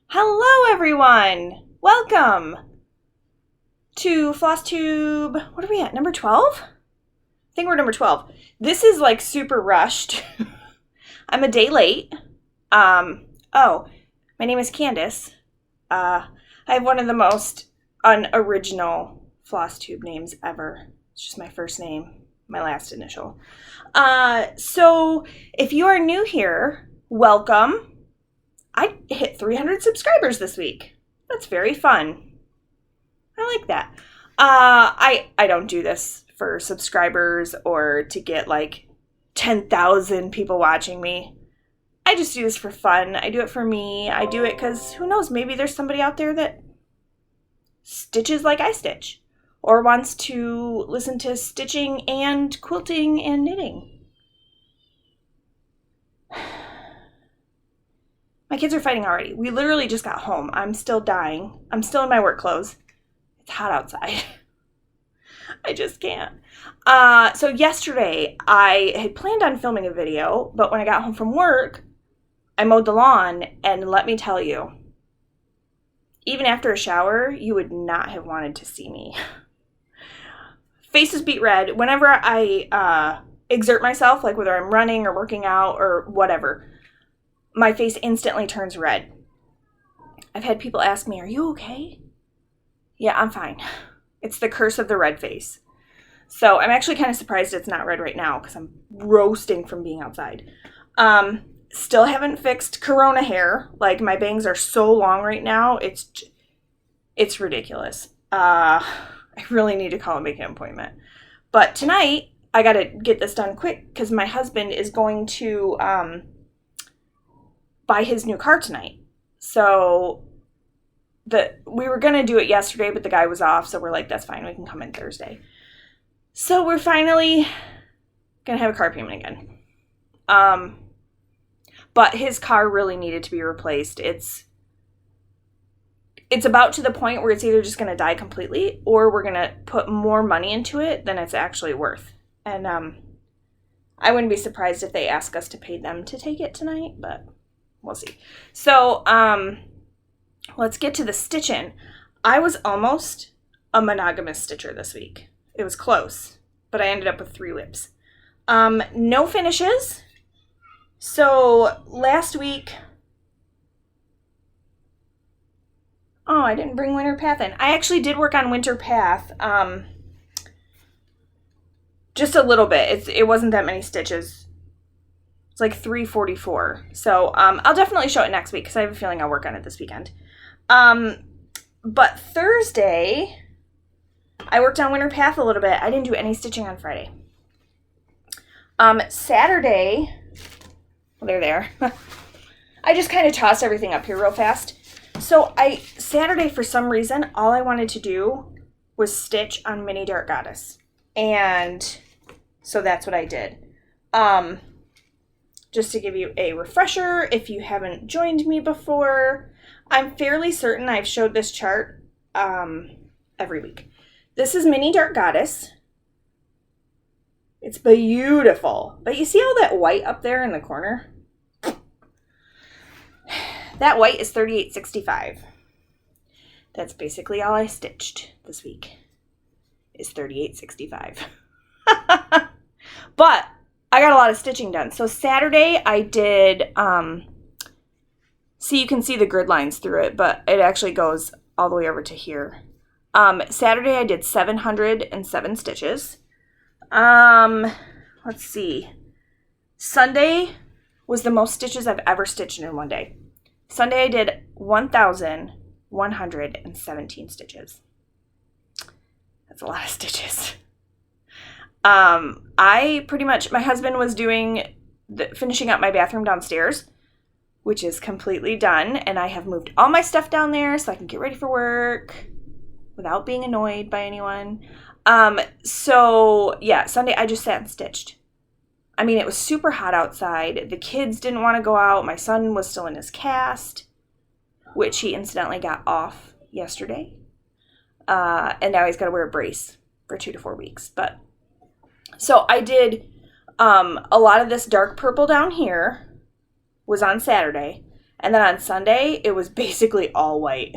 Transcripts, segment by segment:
Hello everyone! Welcome to Flosstube. What are we at? Number 12? I think we're number 12. This is like super rushed. I'm a day late. My name is Candace. I have one of the most unoriginal Flosstube names ever. It's just my first name, my last initial. So if you are new here, welcome. I hit 300 subscribers this week. That's very fun. I like that. I don't do this for subscribers or to get like 10,000 people watching me. I just do this for fun. I do it for me. I do it because who knows, maybe there's somebody out there that stitches like I stitch or wants to listen to stitching and quilting and knitting. My kids are fighting already. We literally just got home. I'm still dying. I'm still in my work clothes. It's hot outside. I just can't. So yesterday, I had planned on filming a video, but when I got home from work, I mowed the lawn, and let me tell you, even after a shower, you would not have wanted to see me. Faces beat red. Whenever I exert myself, like whether I'm running or working out or whatever, my face instantly turns red. I've had people ask me, "Are you okay?" Yeah, I'm fine. It's the curse of the red face. So I'm actually kind of surprised it's not red right now because I'm roasting from being outside. Still haven't fixed corona hair. Like, my bangs are so long right now. It's ridiculous. I really need to call and make an appointment. But tonight, I got to get this done quick because my husband is going to buy his new car tonight. So we were going to do it yesterday, but the guy was off. So we're like, that's fine. We can come in Thursday. So we're finally going to have a car payment again. But his car really needed to be replaced. It's about to the point where it's either just going to die completely or we're going to put more money into it than it's actually worth. And I wouldn't be surprised if they ask us to pay them to take it tonight, but we'll see. So, let's get to the stitching. I was almost a monogamous stitcher this week. It was close, but I ended up with 3 whips. No finishes. So, last week... Oh, I didn't bring Winter Path in. I actually did work on Winter Path. Just a little bit. It wasn't that many stitches. It's like 344. So I'll definitely show it next week because I have a feeling I'll work on it this weekend. But Thursday, I worked on Winter Path a little bit. I didn't do any stitching on Friday. Saturday, well, they're there. I just kind of tossed everything up here real fast. So Saturday, for some reason, all I wanted to do was stitch on Mini Dark Goddess. And so that's what I did. Just to give you a refresher, if you haven't joined me before, I'm fairly certain I've showed this chart every week. This is Mini Dark Goddess. It's beautiful. But you see all that white up there in the corner? That white is $38.65. That's basically all I stitched this week, is $38.65. But I got a lot of stitching done. So Saturday I did, you can see the grid lines through it, but it actually goes all the way over to here. Saturday I did 707 stitches. Let's see. Sunday was the most stitches I've ever stitched in one day. Sunday I did 1,117 stitches. That's a lot of stitches. My husband was finishing up my bathroom downstairs, which is completely done, and I have moved all my stuff down there so I can get ready for work without being annoyed by anyone. Sunday I just sat and stitched. I mean, it was super hot outside. The kids didn't want to go out. My son was still in his cast, which he incidentally got off yesterday. And now he's got to wear a brace for 2 to 4 weeks. So I did a lot of this dark purple down here was on Saturday. And then on Sunday, it was basically all white.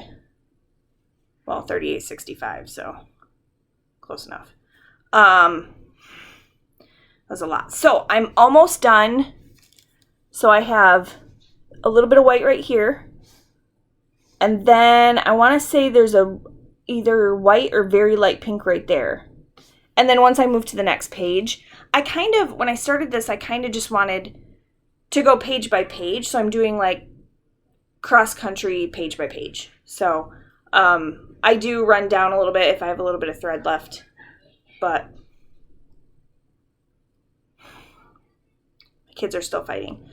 Well, 38.65, so close enough. That was a lot. So I'm almost done. So I have a little bit of white right here. And then I want to say there's either white or very light pink right there. And then once I move to the next page, when I started this, I kind of just wanted to go page by page. So I'm doing like cross country page by page. So I do run down a little bit if I have a little bit of thread left, but my kids are still fighting.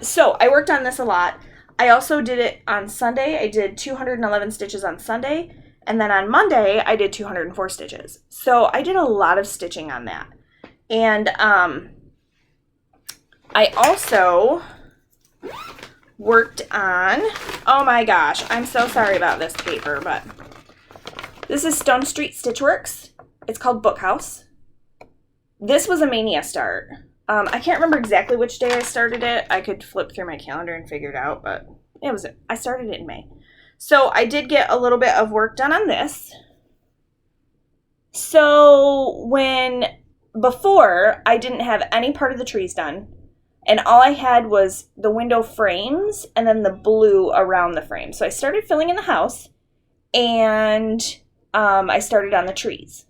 So I worked on this a lot. I also did it on Sunday. I did 211 stitches on Sunday. And then on Monday, I did 204 stitches. So I did a lot of stitching on that. And I also worked on, oh my gosh, I'm so sorry about this paper, but this is Stone Street Stitchworks. It's called Bookhouse. This was a mania start. I can't remember exactly which day I started it. I could flip through my calendar and figure it out, but I started it in May. So I did get a little bit of work done on this. So before I didn't have any part of the trees done, and all I had was the window frames and then the blue around the frame. So I started filling in the house, and I started on the trees.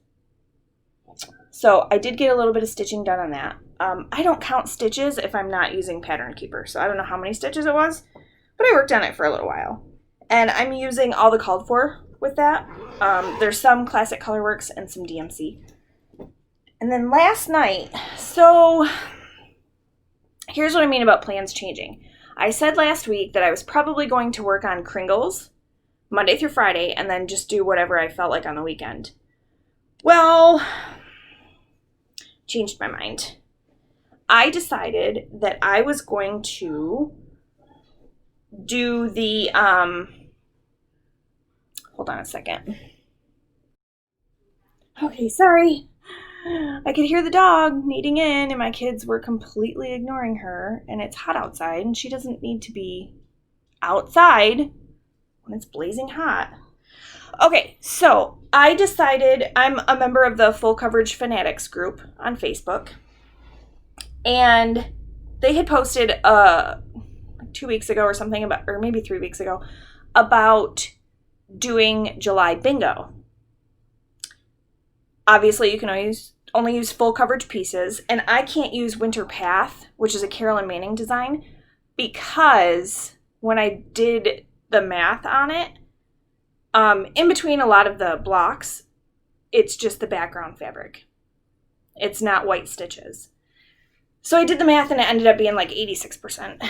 So I did get a little bit of stitching done on that. I don't count stitches if I'm not using Pattern Keeper, so I don't know how many stitches it was, but I worked on it for a little while. And I'm using all the called for with that. There's some Classic Colorworks and some DMC. And then last night, so here's what I mean about plans changing. I said last week that I was probably going to work on Kringles Monday through Friday and then just do whatever I felt like on the weekend. Well, changed my mind. I decided that I was going to do the, hold on a second. Okay, sorry. I could hear the dog kneading in, and my kids were completely ignoring her, and it's hot outside, and she doesn't need to be outside when it's blazing hot. Okay, so I decided, I'm a member of the Full Coverage Fanatics group on Facebook, and they had posted 2 weeks ago or something about, or maybe 3 weeks ago, about doing July bingo. Obviously, you can only use full coverage pieces, and I can't use Winter Path, which is a Carolyn Manning design, because when I did the math on it, in between a lot of the blocks, it's just the background fabric. It's not white stitches. So I did the math, and it ended up being like 86%.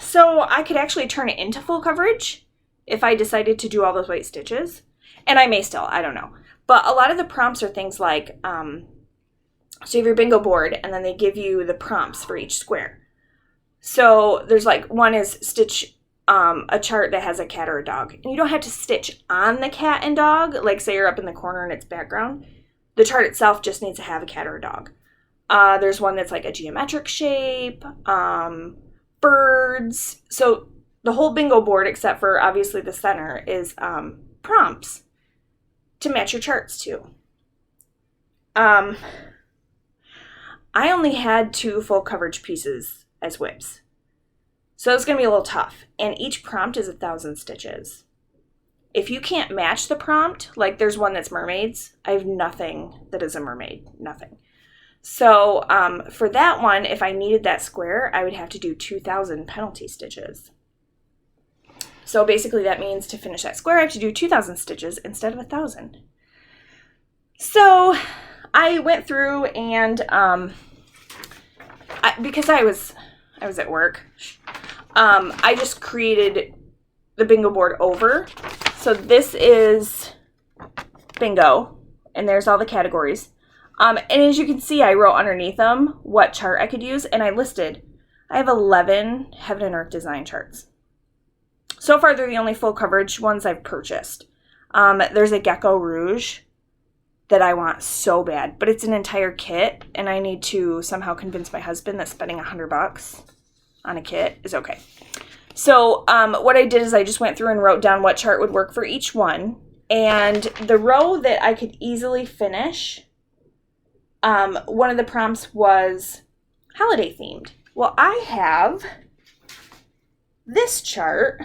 So I could actually turn it into full coverage if I decided to do all those white stitches. And I may still, I don't know. But a lot of the prompts are things like, so you have your bingo board, and then they give you the prompts for each square. So there's like, one is stitch a chart that has a cat or a dog. And you don't have to stitch on the cat and dog, like say you're up in the corner and it's background. The chart itself just needs to have a cat or a dog. There's one that's like a geometric shape, birds. So the whole bingo board, except for obviously the center, is prompts to match your charts to. I only had 2 full coverage pieces as whips. So it's going to be a little tough. And each prompt is 1,000 stitches. If you can't match the prompt, like there's one that's mermaids, I have nothing that is a mermaid. Nothing. So for that one, if I needed that square, I would have to do 2,000 penalty stitches. So basically that means to finish that square, I have to do 2,000 stitches instead of 1,000. So I went through and because I was at work, I just created the bingo board over. So this is bingo, and there's all the categories. And as you can see, I wrote underneath them what chart I could use, and I have 11 Heaven and Earth design charts. So far, they're the only full coverage ones I've purchased. There's a Gecko Rouge that I want so bad, but it's an entire kit, and I need to somehow convince my husband that spending $100 on a kit is okay. So what I did is I just went through and wrote down what chart would work for each one. And the row that I could easily finish, one of the prompts was holiday themed. Well, I have this chart.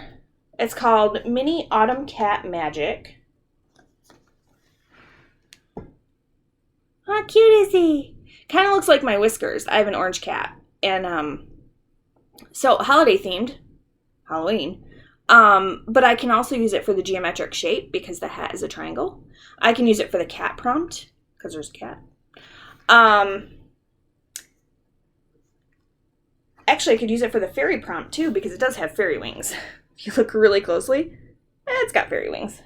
It's called Mini Autumn Cat Magic. How cute is he? Kind of looks like my whiskers. I have an orange cat. And so holiday themed, Halloween. But I can also use it for the geometric shape because the hat is a triangle. I can use it for the cat prompt because there's a cat. Actually, I could use it for the fairy prompt too because it does have fairy wings. If you look really closely, it's got fairy wings.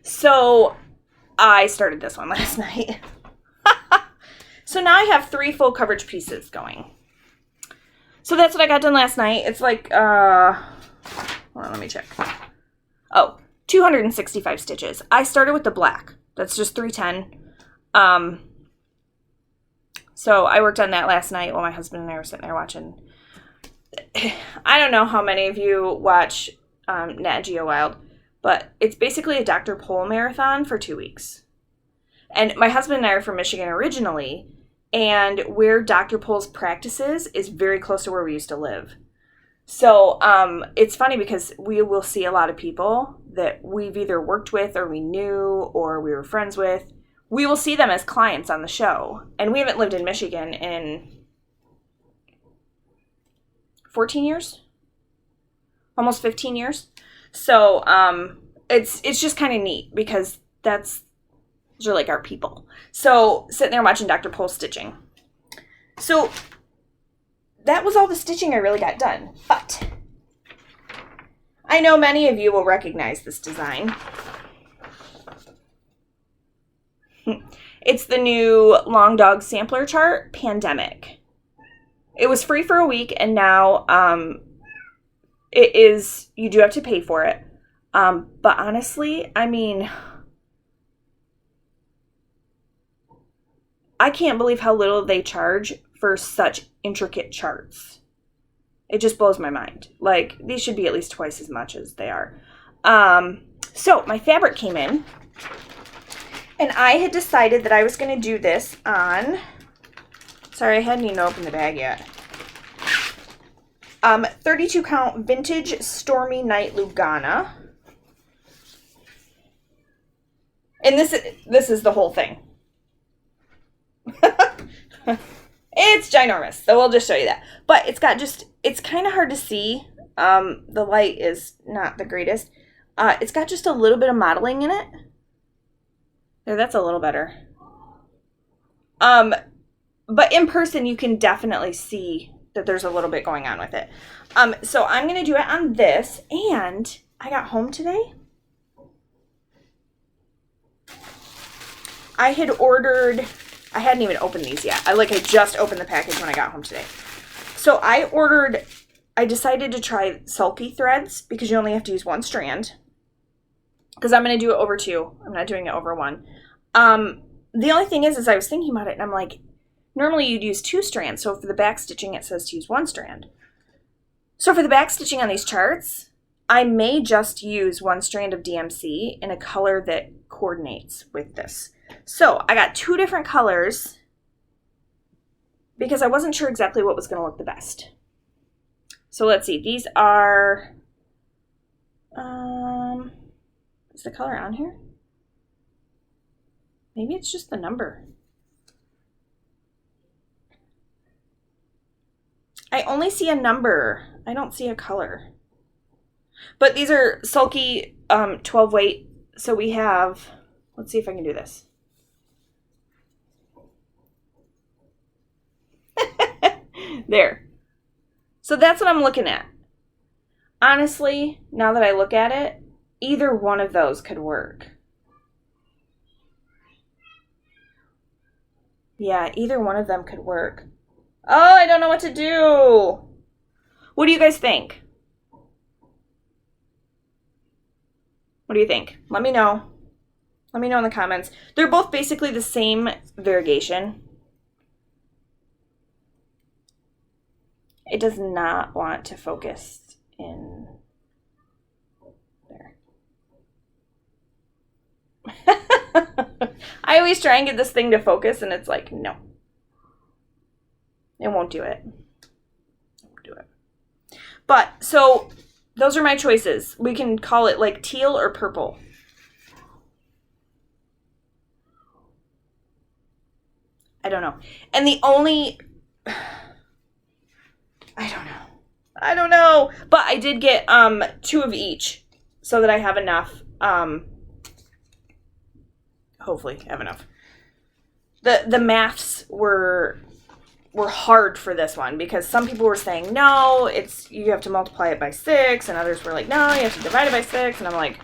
So I started this one last night. So now I have 3 full coverage pieces going. So that's what I got done last night. It's like, hold on, let me check. Oh, 265 stitches. I started with the black. That's just 310. So I worked on that last night while my husband and I were sitting there watching. I don't know how many of you watch Nat Geo Wild, but it's basically a Dr. Pol marathon for 2 weeks. And my husband and I are from Michigan originally, and where Dr. Pol's practices is very close to where we used to live. So it's funny because we will see a lot of people that we've either worked with or we knew or we were friends with. We will see them as clients on the show. And we haven't lived in Michigan in 14 years? Almost 15 years. So it's just kind of neat because those are like our people. So sitting there watching Dr. Pol stitching. So that was all the stitching I really got done. But I know many of you will recognize this design. It's the new Long Dog Sampler Chart, Pandemic. It was free for a week, and now it is, you do have to pay for it. But honestly, I mean, I can't believe how little they charge for such intricate charts. It just blows my mind. Like, these should be at least twice as much as they are. So my fabric came in, and I had decided that I was going to do this on, sorry, I hadn't even opened the bag yet. 32 count vintage Stormy Night Lugana. And this is the whole thing. It's ginormous, so we'll just show you that. But it's got it's kind of hard to see. The light is not the greatest. It's got just a little bit of modeling in it. There, that's a little better. But in person, you can definitely see that there's a little bit going on with it. So I'm going to do it on this, and I got home today. I had ordered, I hadn't even opened these yet. I just opened the package when I got home today. So I decided to try sulky threads because you only have to use 1 strand. Because I'm going to do it over 2. I'm not doing it over 1. The only thing is I was thinking about it, and I'm like, normally you'd use 2 strands. So for the back stitching, it says to use 1 strand. So for the back stitching on these charts, I may just use 1 strand of DMC in a color that coordinates with this. So I got 2 different colors because I wasn't sure exactly what was going to look the best. So let's see. These are, is the color on here? Maybe it's just the number. I only see a number. I don't see a color. But these are sulky 12 weight. So we have, let's see if I can do this. There. So that's what I'm looking at. Honestly, now that I look at it, either one of those could work. Yeah, either one of them could work. Oh, I don't know what to do. What do you guys think? What do you think? Let me know. Let me know in the comments. They're both basically the same variegation. It does not want to focus in there. I always try and get this thing to focus, and it's like, no. It won't do it. It won't do it. But, so, those are my choices. We can call it like teal or purple. I don't know. And the only... I don't know. But I did get 2 of each so that I have enough. Hopefully have enough. The maths were hard for this one because some people were saying, no, you have to multiply it by 6, and others were like, no, you have to divide it by 6, and I'm like...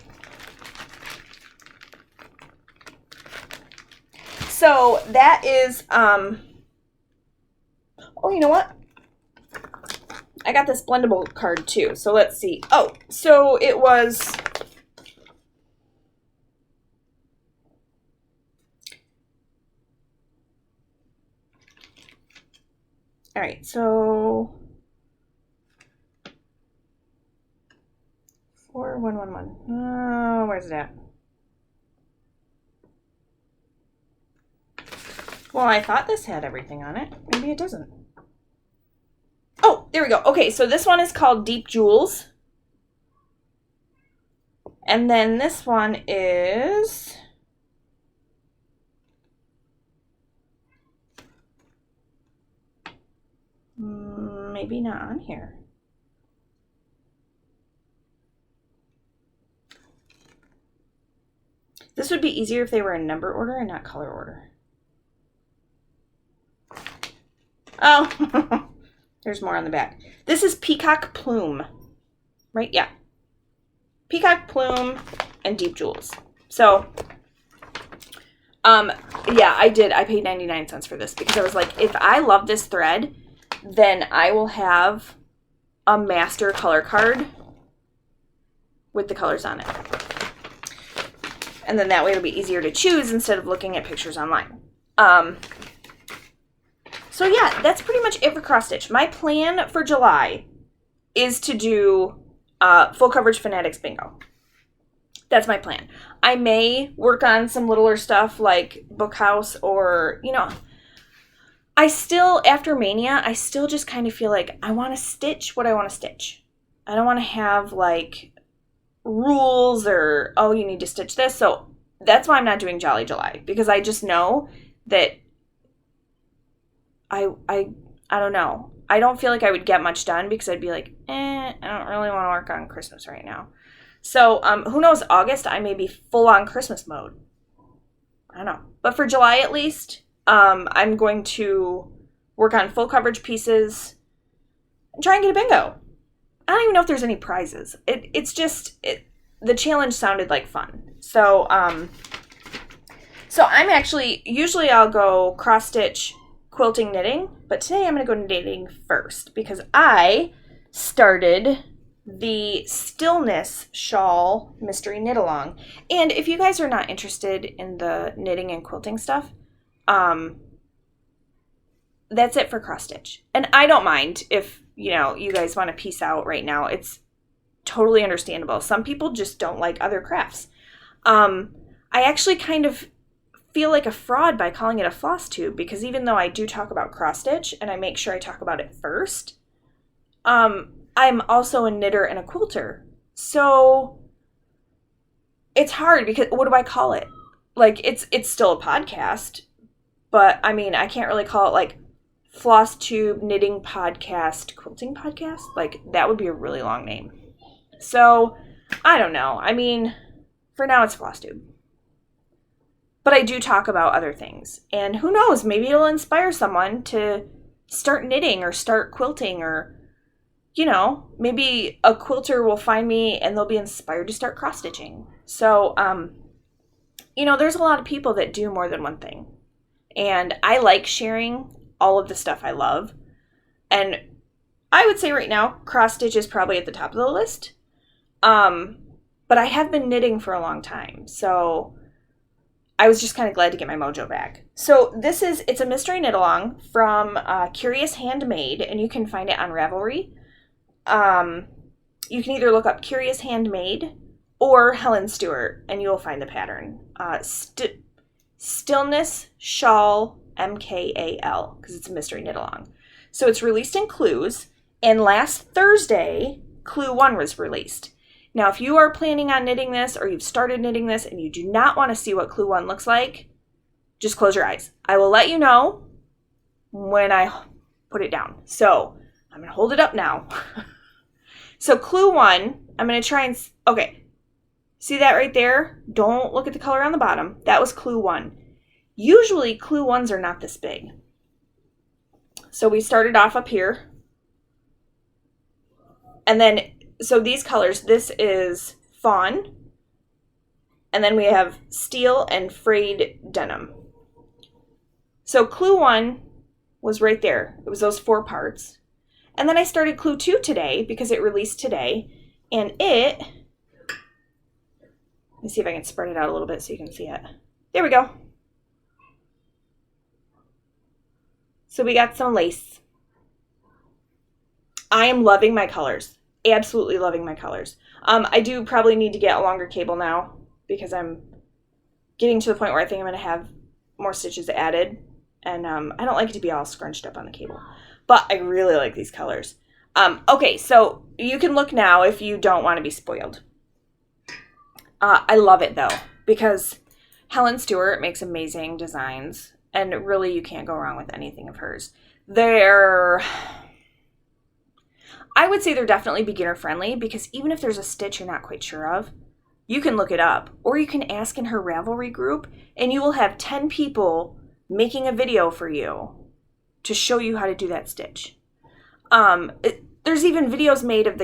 So that is, oh, you know what? I got this blendable card too, so let's see. Oh, so it was... All right, so 4111. Oh, where's it at? Well, I thought this had everything on it. Maybe it doesn't. Oh, there we go. Okay, so this one is called Deep Jewels. And then this one is... maybe not on here. This would be easier if they were in number order and not color order. Oh, there's more on the back. This is Peacock Plume, right? Yeah. Peacock Plume and Deep Jewels. So, yeah, I paid 99 cents for this because I was like, if I love this thread, then I will have a master color card with the colors on it. And then that way it'll be easier to choose instead of looking at pictures online. So yeah, that's pretty much it for cross stitch. My plan for July is to do full coverage Fanatics bingo. That's my plan. I may work on some littler stuff like Bookhouse or, you know, I still, after Mania, I still just kind of feel like I want to stitch what I want to stitch. I don't want to have, like, rules or, oh, you need to stitch this. So that's why I'm not doing Jolly July, because I just know that I don't know. I don't feel like I would get much done because I'd be like, I don't really want to work on Christmas right now. So who knows, August, I may be full on Christmas mode. I don't know. But for July at least... I'm going to work on full coverage pieces and try and get a bingo. I don't even know if there's any prizes. It's just, the challenge sounded like fun. So, so I'm actually, usually I'll go cross stitch, quilting, knitting, but today I'm going to go knitting first because I started the Stillness Shawl Mystery Knit Along. And if you guys are not interested in the knitting and quilting stuff, that's it for cross stitch. And I don't mind if, you know, you guys want to peace out right now. It's totally understandable. Some people just don't like other crafts. I actually kind of feel like a fraud by calling it a Flosstube because even though I do talk about cross stitch and I make sure I talk about it first, I'm also a knitter and a quilter. So it's hard because what do I call it? Like it's still a podcast. But, I mean, I can't really call it, like, Flosstube, Knitting Podcast, Quilting Podcast. Like, that would be a really long name. So, I don't know. I mean, for now, it's Flosstube. But I do talk about other things. And who knows, maybe it'll inspire someone to start knitting or start quilting or, you know, maybe a quilter will find me and they'll be inspired to start cross-stitching. So, you know, there's a lot of people that do more than one thing. And I like sharing all of the stuff I love. And I would say right now, cross stitch is probably at the top of the list. But I have been knitting for a long time. So I was just kind of glad to get my mojo back. So it's a mystery knit along from Curious Handmade, and you can find it on Ravelry. You can either look up Curious Handmade or Helen Stewart, and you'll find the pattern. Stillness, Shawl, MKAL, because it's a mystery knit along. So it's released in Clues, and last Thursday, Clue 1 was released. Now, if you are planning on knitting this, or you've started knitting this, and you do not want to see what Clue 1 looks like, just close your eyes. I will let you know when I put it down. So, I'm going to hold it up now. So, Clue 1, I'm going to try and... Okay, see that right there? Don't look at the color on the bottom. That was Clue 1. Usually, Clue 1s are not this big. So, we started off up here. And then... So these colors, this is fawn, and then we have steel and frayed denim. So Clue 1 was right there. It was those 4 parts. And then I started Clue 2 today because it released today, and let me see if I can spread it out a little bit so you can see it. There we go. So we got some lace. I am loving my colors. Absolutely loving my colors. I do probably need to get a longer cable now because I'm getting to the point where I think I'm going to have more stitches added. And I don't like it to be all scrunched up on the cable. But I really like these colors. Okay, so you can look now if you don't want to be spoiled. I love it, though, because Helen Stewart makes amazing designs. And really, you can't go wrong with anything of hers. I would say they're definitely beginner friendly because even if there's a stitch you're not quite sure of, you can look it up, or you can ask in her Ravelry group, and you will have 10 people making a video for you to show you how to do that stitch. There's even videos made of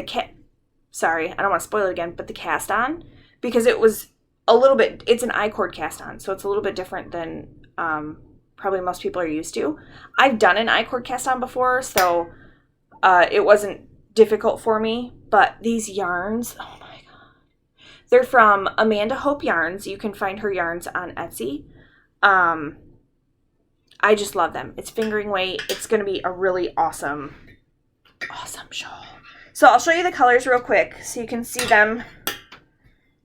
sorry, I don't want to spoil it again, but the cast on, because it was a little bit, it's an I-cord cast on, so it's a little bit different than probably most people are used to. I've done an I-cord cast on before, so it wasn't difficult for me, but these yarns, oh my god, they're from Amanda Hope Yarns. You can find her yarns on Etsy. I just love them. It's fingering weight. It's going to be a really awesome shawl. So I'll show you the colors real quick so you can see them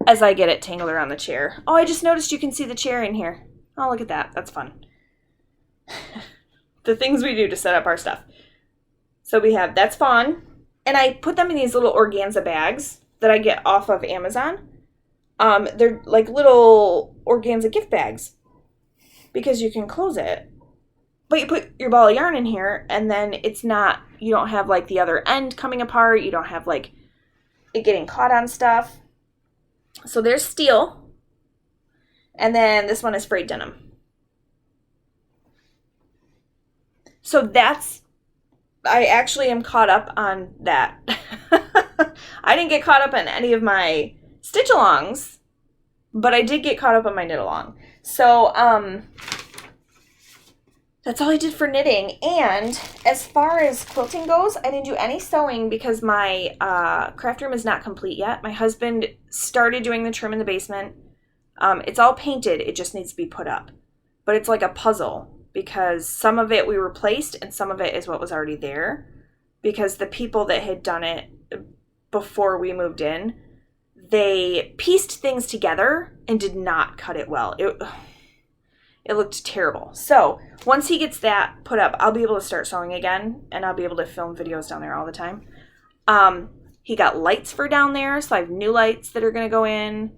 as I get it tangled around the chair. Oh, I just noticed you can see the chair in here. Oh, look at that. That's fun. The things we do to set up our stuff. So we have, that's fawn. And I put them in these little organza bags that I get off of Amazon. They're like little organza gift bags because you can close it. But you put your ball of yarn in here and then it's not, you don't have like the other end coming apart. You don't have like it getting caught on stuff. So there's steel. And then this one is frayed denim. So I actually am caught up on that. I didn't get caught up on any of my stitch-alongs, but I did get caught up on my knit-along. So, that's all I did for knitting. And as far as quilting goes, I didn't do any sewing because my craft room is not complete yet. My husband started doing the trim in the basement. It's all painted. It just needs to be put up. But it's like a puzzle, because some of it we replaced and some of it is what was already there, because the people that had done it before we moved in, they pieced things together and did not cut it well. It looked terrible. So once he gets that put up, I'll be able to start sewing again, and I'll be able to film videos down there all the time. He got lights for down there, so I have new lights that are going to go in.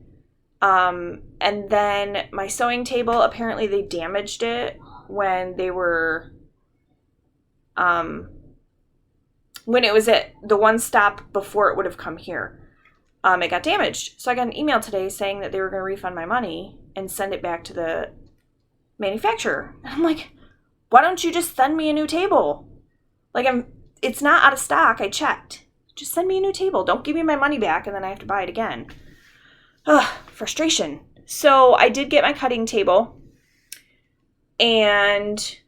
And then my sewing table, apparently they damaged it when they were, when it was at the one stop before it would have come here. It got damaged. So I got an email today saying that they were going to refund my money and send it back to the manufacturer. And I'm like, why don't you just send me a new table? Like, it's not out of stock. I checked. Just send me a new table. Don't give me my money back and then I have to buy it again. Ugh, frustration. So I did get my cutting table, and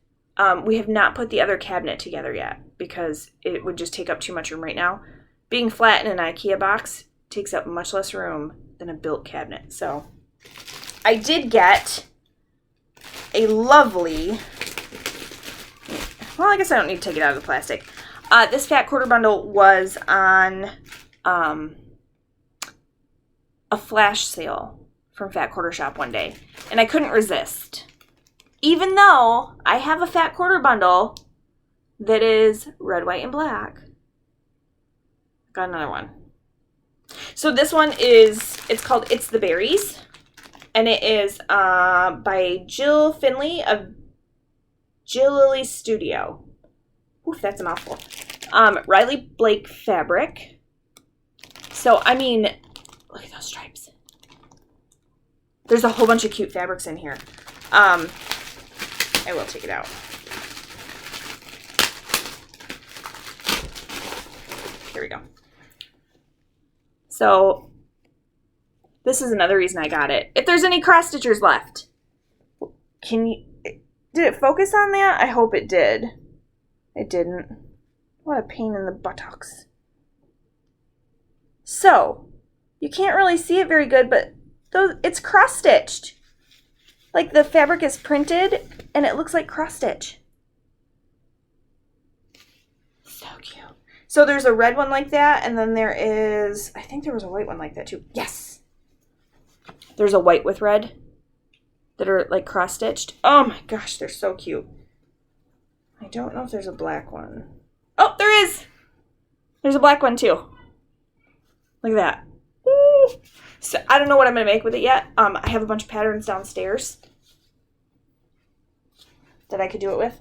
we have not put the other cabinet together yet because it would just take up too much room right now. Being flat in an IKEA box takes up much less room than a built cabinet. So I did get a lovely, well, I guess I don't need to take it out of the plastic. This fat quarter bundle was on a flash sale from Fat Quarter Shop one day, and I couldn't resist. Even though I have a fat quarter bundle that is red, white, and black. Got another one. So this one is, it's called It's the Berries, and it is by Jill Finley of Jill Lily Studio. Oof, that's a mouthful. Riley Blake fabric. So, I mean, look at those stripes. There's a whole bunch of cute fabrics in here. I will take it out. Here we go. So, this is another reason I got it. If there's any cross stitchers left, did it focus on that? I hope it did. It didn't. What a pain in the buttocks. So, you can't really see it very good, but it's cross-stitched. Like the fabric is printed, and it looks like cross-stitch. So cute. So there's a red one like that, and then there is, I think there was a white one like that too. Yes! There's a white with red that are like cross-stitched. Oh my gosh, they're so cute. I don't know if there's a black one. Oh, there is! There's a black one too. Look at that. Woo. So I don't know what I'm going to make with it yet. I have a bunch of patterns downstairs that I could do it with.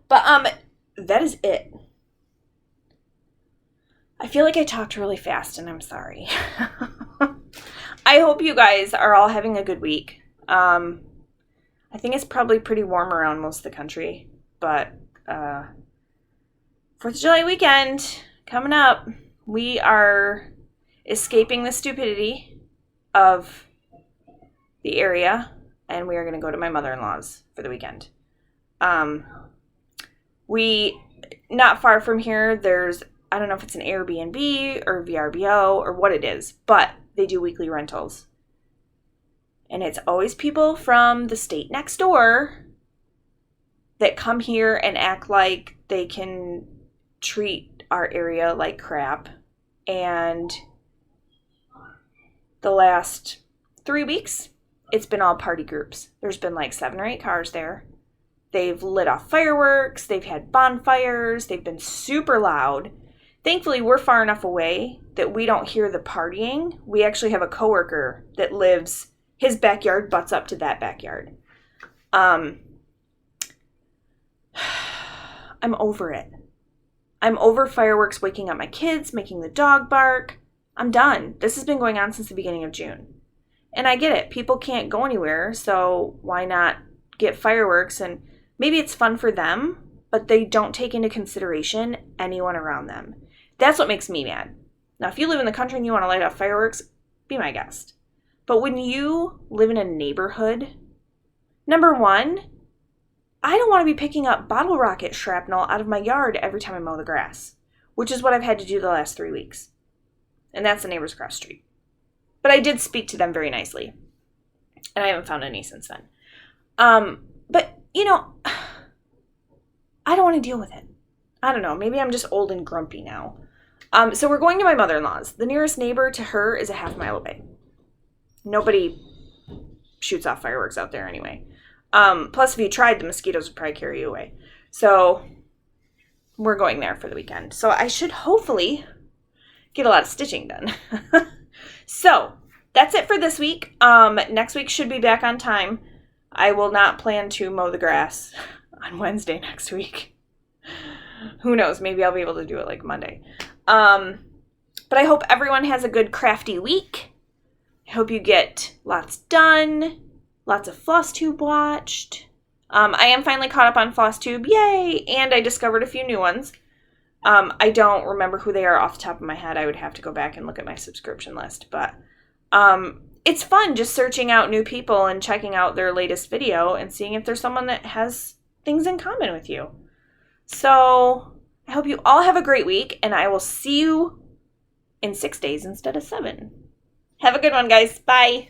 But that is it. I feel like I talked really fast, and I'm sorry. I hope you guys are all having a good week. I think it's probably pretty warm around most of the country, but 4th of July weekend coming up. We are escaping the stupidity of the area, and we are going to go to my mother-in-law's for the weekend. Not far from here, there's, I don't know if it's an Airbnb or VRBO or what it is, but they do weekly rentals. And it's always people from the state next door that come here and act like they can treat our area like crap. And the last 3 weeks, it's been all party groups. There's been like 7 or 8 cars there. They've lit off fireworks. They've had bonfires. They've been super loud. Thankfully, we're far enough away that we don't hear the partying. We actually have a coworker that lives, his backyard butts up to that backyard. I'm over it. I'm over fireworks waking up my kids, making the dog bark. I'm done. This has been going on since the beginning of June. And I get it. People can't go anywhere, so why not get fireworks? And maybe it's fun for them, but they don't take into consideration anyone around them. That's what makes me mad. Now, if you live in the country and you want to light off fireworks, be my guest. But when you live in a neighborhood, number one, I don't want to be picking up bottle rocket shrapnel out of my yard every time I mow the grass, which is what I've had to do the last 3 weeks. And that's the neighbors across the street. But I did speak to them very nicely. And I haven't found any since then. But, you know, I don't want to deal with it. I don't know. Maybe I'm just old and grumpy now. So we're going to my mother-in-law's. The nearest neighbor to her is a half mile away. Nobody shoots off fireworks out there anyway. Plus, if you tried, the mosquitoes would probably carry you away. So we're going there for the weekend. So I should hopefully get a lot of stitching done. So that's it for this week. Next week should be back on time. I will not plan to mow the grass on Wednesday next week. Who knows? Maybe I'll be able to do it like Monday. But I hope everyone has a good crafty week. I hope you get lots done. Lots of Flosstube watched. I am finally caught up on Flosstube. Yay! And I discovered a few new ones. I don't remember who they are off the top of my head. I would have to go back and look at my subscription list. But it's fun just searching out new people and checking out their latest video and seeing if there's someone that has things in common with you. So I hope you all have a great week, and I will see you in 6 days instead of 7. Have a good one, guys. Bye.